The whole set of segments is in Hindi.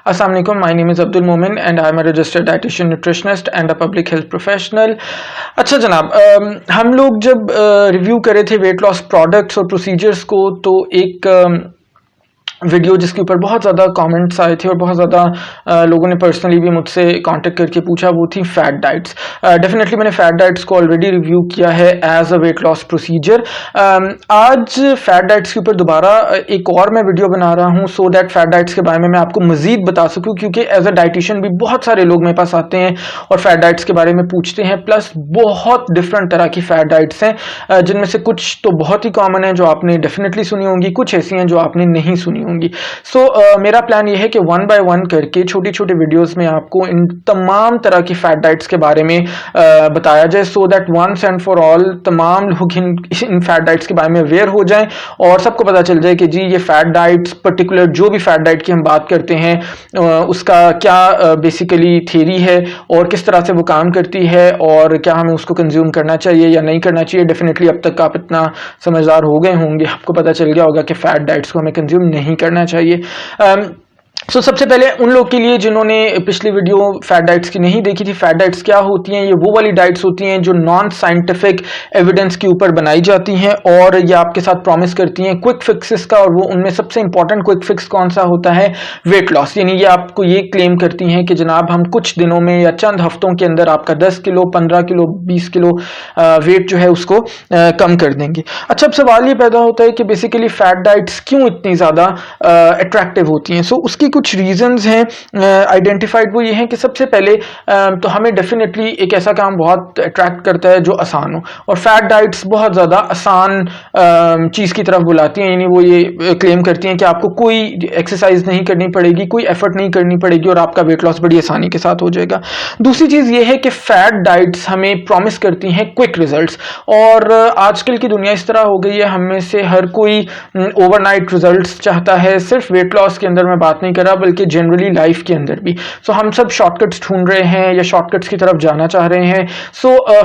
अस्सलाम वालेकुम, माय नेम इज़ अब्दुल मोमिन and I am a registered dietitian nutritionist and a public health professional. अच्छा जनाब, हम लोग जब रिव्यू करे थे वेट लॉस प्रोडक्ट्स और प्रोसीजर्स को, तो एक वीडियो जिसके ऊपर बहुत ज़्यादा कमेंट्स आए थे और बहुत ज़्यादा लोगों ने पर्सनली भी मुझसे कांटेक्ट करके पूछा, वो थी फैट डाइट्स। डेफिनेटली मैंने फैट डाइट्स को ऑलरेडी रिव्यू किया है as a weight loss procedure. आज फैट डाइट्स के ऊपर दोबारा एक और मैं वीडियो बना रहा हूँ सो दैट फैट डाइट्स के बारे में मैं आपको मजीद बता सकूँ, क्योंकि एज अ डाइटिशियन भी बहुत सारे लोग मेरे पास आते हैं और फैट डाइट्स के बारे में पूछते हैं। प्लस बहुत डिफरेंट तरह की फैट डाइट्स हैं, जिनमें से कुछ तो बहुत ही कॉमन है जो आपने डेफिनेटली सुनी होंगी, कुछ ऐसी हैं जो आपने नहीं सुनी होंगी। मेरा प्लान ये है कि वन बाय वन करके छोटी छोटी वीडियोस में आपको इन तमाम तरह की फैट डाइट्स के बारे में बताया जाए, so that once and for all तमाम लोग इन फैट डाइट्स के बारे में अवेयर हो जाएं और सबको पता चल जाए कि जी ये फैट डाइट्स, पर्टिकुलर जो भी फैट डाइट की हम बात करते हैं, उसका क्या बेसिकली थ्योरी है और किस तरह से वो काम करती है और क्या हमें उसको कंज्यूम करना चाहिए या नहीं करना चाहिए। डेफिनेटली अब तक आप इतना समझदार हो गए होंगे, आपको पता चल गया होगा कि फैट डाइट्स को हमें कंज्यूम नहीं करना चाहिए। सबसे पहले उन लोग के लिए जिन्होंने पिछली वीडियो फैट डाइट्स की नहीं देखी थी, फैट डाइट्स क्या होती हैं? ये वो वाली डाइट्स होती हैं जो नॉन साइंटिफिक एविडेंस के ऊपर बनाई जाती हैं और ये आपके साथ प्रॉमिस करती हैं क्विक फिक्सेस का, और वो उनमें सबसे इंपॉर्टेंट क्विक फिक्स कौन सा होता है? Weight loss. यानी ये आपको ये क्लेम करती हैं कि जनाब हम कुछ दिनों में या चंद हफ्तों के अंदर आपका 10 किलो, 15 किलो, 20 किलो वेट जो है उसको कम कर देंगे। अच्छा, अब सवाल ये पैदा होता है कि बेसिकली फैट डाइट्स क्यों इतनी ज़्यादा अट्रैक्टिव होती हैं? सो उसकी कुछ रीजंस हैं आइडेंटिफाइड। वो ये हैं कि सबसे पहले तो हमें डेफिनेटली एक ऐसा काम बहुत अट्रैक्ट करता है जो आसान हो, और फैट डाइट्स बहुत ज़्यादा आसान चीज़ की तरफ बुलाती हैं। यानी वो ये क्लेम करती हैं कि आपको कोई एक्सरसाइज नहीं करनी पड़ेगी, कोई एफर्ट नहीं करनी पड़ेगी और आपका वेट लॉस बड़ी आसानी के साथ हो जाएगा। दूसरी चीज़ ये है कि फैट डाइट्स हमें प्रॉमिस करती हैं क्विक रिजल्ट्स, और आजकल की दुनिया इस तरह हो गई है, हम में से हर कोई ओवरनाइट रिजल्ट्स चाहता है। सिर्फ वेट लॉस के अंदर मैं बात नहीं कर रहा, बल्कि जनरली लाइफ के अंदर भी। हम सब शॉर्टकट्स ढूंढ रहे हैं या शॉर्टकट्स की तरफ जाना चाह रहे हैं।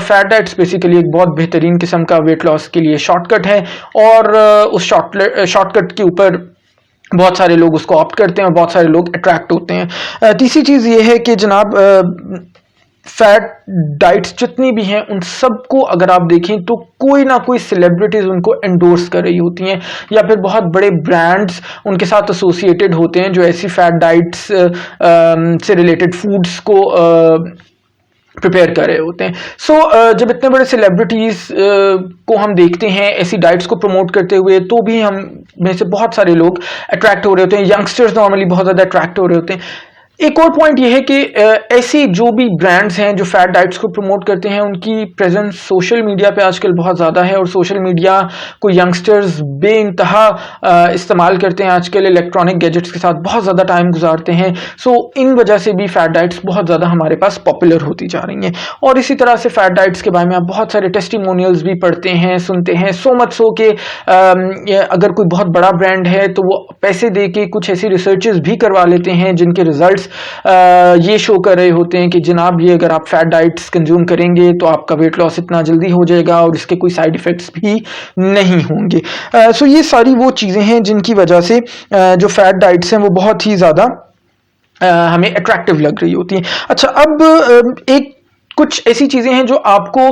फैट डाइट्स बेसिकली एक बहुत बेहतरीन किस्म का वेट लॉस के लिए शॉर्टकट है, और उस शॉर्टकट के ऊपर बहुत सारे लोग उसको ऑप्ट करते हैं और बहुत सारे लोग अट्रैक्ट होते हैं। तीसरी चीज़ ये है कि जनाब फैट डाइट्स जितनी भी हैं उन सबको अगर आप देखें तो कोई ना कोई सेलिब्रिटीज उनको एंडोर्स कर रही होती हैं, या फिर बहुत बड़े ब्रांड्स उनके साथ एसोसिएटेड होते हैं जो ऐसी फैट डाइट्स से रिलेटेड फूड्स को प्रिपेयर कर रहे होते हैं। जब इतने बड़े सेलिब्रिटीज को हम देखते हैं ऐसी डाइट्स को प्रमोट करते हुए, तो भी हम में से बहुत सारे लोग अट्रैक्ट हो रहे होते हैं। यंगस्टर्स नॉर्मली बहुत ज़्यादा अट्रैक्ट हो रहे होते हैं। एक और पॉइंट ये है कि ऐसे जो भी ब्रांड्स हैं जो फैट डाइट्स को प्रमोट करते हैं, उनकी प्रेजेंस सोशल मीडिया पे आजकल बहुत ज़्यादा है, और सोशल मीडिया को यंगस्टर्स बेइंतहा इस्तेमाल करते हैं आजकल, इलेक्ट्रॉनिक गैजेट्स के साथ बहुत ज़्यादा टाइम गुजारते हैं। इन वजह से भी फैट डाइट्स बहुत ज़्यादा हमारे पास पॉपुलर होती जा रही हैं। और इसी तरह से फैट डाइट्स के बारे में आप बहुत सारे टेस्टिमोनियल्स भी पढ़ते हैं, सुनते हैं। सो मच सो कि अगर कोई बहुत बड़ा ब्रांड है तो वो पैसे दे के कुछ ऐसी रिसर्चेस भी करवा लेते हैं जिनके रिजल्ट्स ये शो कर रहे होते हैं कि जनाब ये अगर आप फैट डाइट्स कंज्यूम करेंगे तो आपका वेट लॉस इतना जल्दी हो जाएगा और इसके कोई साइड इफेक्ट्स भी नहीं होंगे। ये सारी वो चीज़ें हैं जिनकी वजह से जो फैट डाइट्स हैं वो बहुत ही ज़्यादा हमें अट्रैक्टिव लग रही होती हैं। अच्छा, अब एक कुछ ऐसी चीज़ें हैं जो आपको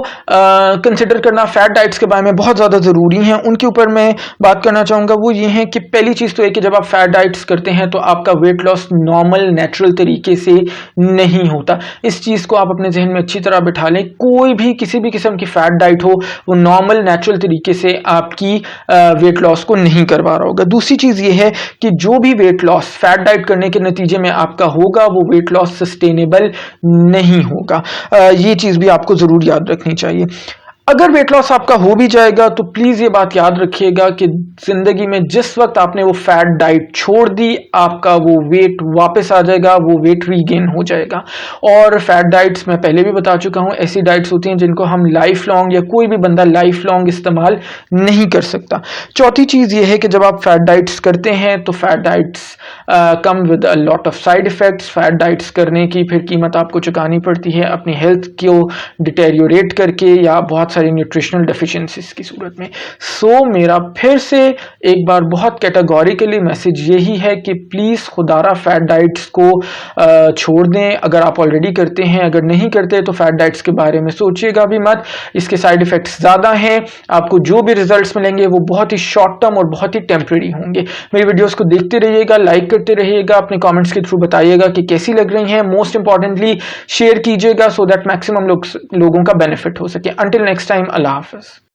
कंसिडर करना फैट डाइट्स के बारे में बहुत ज़्यादा ज़रूरी हैं, उनके ऊपर मैं बात करना चाहूँगा। वो ये है कि पहली चीज़ तो है कि जब आप फैट डाइट्स करते हैं तो आपका वेट लॉस नॉर्मल नेचुरल तरीके से नहीं होता। इस चीज़ को आप अपने जहन में अच्छी तरह बिठा लें। कोई भी किसी भी किस्म की फैट डाइट हो, वो नॉर्मल नेचुरल तरीके से आपकी वेट लॉस को नहीं करवा रहा होगा। दूसरी चीज़ ये है कि जो भी वेट लॉस फैट डाइट करने के नतीजे में आपका होगा, वो वेट लॉस सस्टेनेबल नहीं होगा। ये चीज़ भी आपको ज़रूर याद रखनी चाहिए। अगर वेट लॉस आपका हो भी जाएगा तो प्लीज़ ये बात याद रखिएगा कि ज़िंदगी में जिस वक्त आपने वो फैट डाइट छोड़ दी, आपका वो वेट वापस आ जाएगा, वो वेट रीगेन हो जाएगा। और फैट डाइट्स मैं पहले भी बता चुका हूँ, ऐसी डाइट्स होती हैं जिनको हम लाइफ लॉन्ग या कोई भी बंदा लाइफ लॉन्ग इस्तेमाल नहीं कर सकता। चौथी चीज़ ये है कि जब आप फैट डाइट्स करते हैं तो fat diets come with a lot of side effects. Fat diets करने की फिर कीमत आपको चुकानी पड़ती है अपनी हेल्थ को डिटेरियोरेट करके, या बहुत सारी न्यूट्रिशनल डेफिशिएंसीज की सूरत में। सो मेरा फिर से एक बार बहुत कैटेगोरिकली मैसेज यही है कि प्लीज़ खुदारा फैट डाइट्स को छोड़ दें। अगर आप ऑलरेडी करते हैं, अगर नहीं करते तो फैट डाइट्स के बारे में सोचिएगा भी मत। इसके साइड इफ़ेक्ट्स ज़्यादा हैं, आपको जो भी रिजल्ट्स मिलेंगे वो बहुत ही शॉर्ट टर्म और बहुत ही टेम्प्रेरी होंगे। मेरी वीडियोस को देखते रहिएगा, लाइक करते रहिएगा, अपने कमेंट्स के थ्रू बताइएगा कि कैसी लग रही हैं। मोस्ट इंपॉर्टेंटली शेयर कीजिएगा सो दैट मैक्सिमम लोगों का बेनिफिट हो सके। अंटिल नेक्स्ट टाइम, अल्लाह हाफिज़।